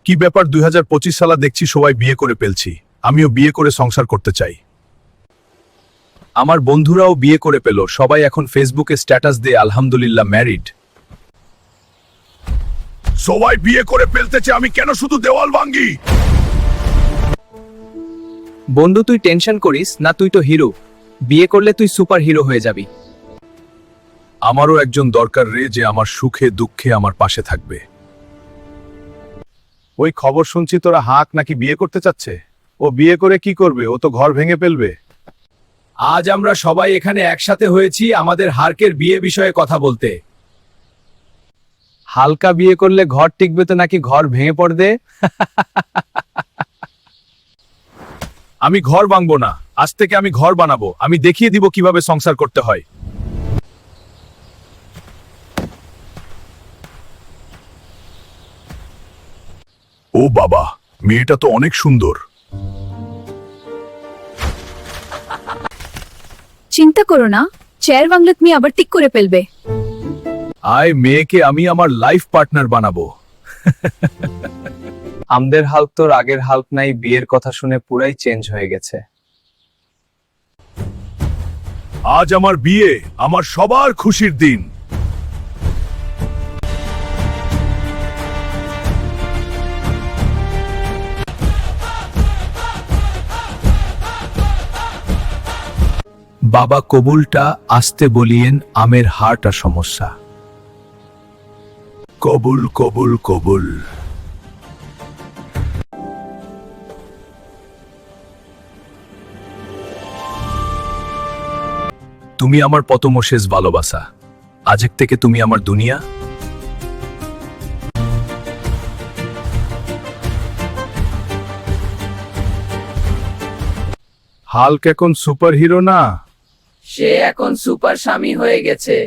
কি ব্যাপার 2025 সালে দেখছি সবাই বিয়ে করে ফেলছি, আমিও বিয়ে করে সংসার করতে চাই। আমার বন্ধুরাও বিয়ে করে পেল, সবাই এখন ফেসবুকে স্ট্যাটাস দিয়ে আলহামদুলিল্লাহ ম্যারিড। সবাই বিয়ে করে ফেলতেছে, আমি কেন শুধু দেওয়াল ভাঙ্গি? বন্ধু তুই টেনশন করিস না, তুই তো হিরো, বিয়ে করলে তুই সুপার হিরো হয়ে যাবি। আমারও একজন দরকার রে, যে আমার সুখে দুঃখে আমার পাশে থাকবে। ওই খবর শুনছি তোরা হাঁক নাকি বিয়ে করতে চাচ্ছে। ও বিয়ে করে কি করবে? ও তো ঘর ভেঙে ফেলবে। আজ আমরা সবাই এখানে একসাথে হয়েছি আমাদের হারকের বিয়ে বিষয়ে কথা বলতে। হালকা বিয়ে করলে ঘর টিকবে তো নাকি ঘর ভেঙে পড়বে? আমি ঘর ভাঙবো না, আজ থেকে আমি ঘর বানাবো। আমি দেখিয়ে দিব কিভাবে সংসার করতে হয়। ও বাবা, মেয়েটা তো অনেক সুন্দর। চিন্তা করো না, চেয়ার বাংলা তুমি আবার ঠিক করে ফেলবে। আয়, মেয়েকে আমি আমার লাইফ পার্টনার বানাবো। আমাদের হাল্ক তোর আগের হাল্ক নাই, বিয়ের কথা শুনে পুরাই চেঞ্জ হয়ে গেছে। আজ আমার বিয়ে, আমার সবার খুশির দিন। বাবা কবুলটা আসতে বলিয়েন, আমের হার্টটা সমস্যা। কবুল কবুল কবুল। তুমি আমার প্রথম ও শেষ ভালোবাসা, আজের থেকে তুমি আমার দুনিয়া। হাল্ক এখন সুপার হিরো না, সে এখন সুপার স্বামী হয়ে গেছে।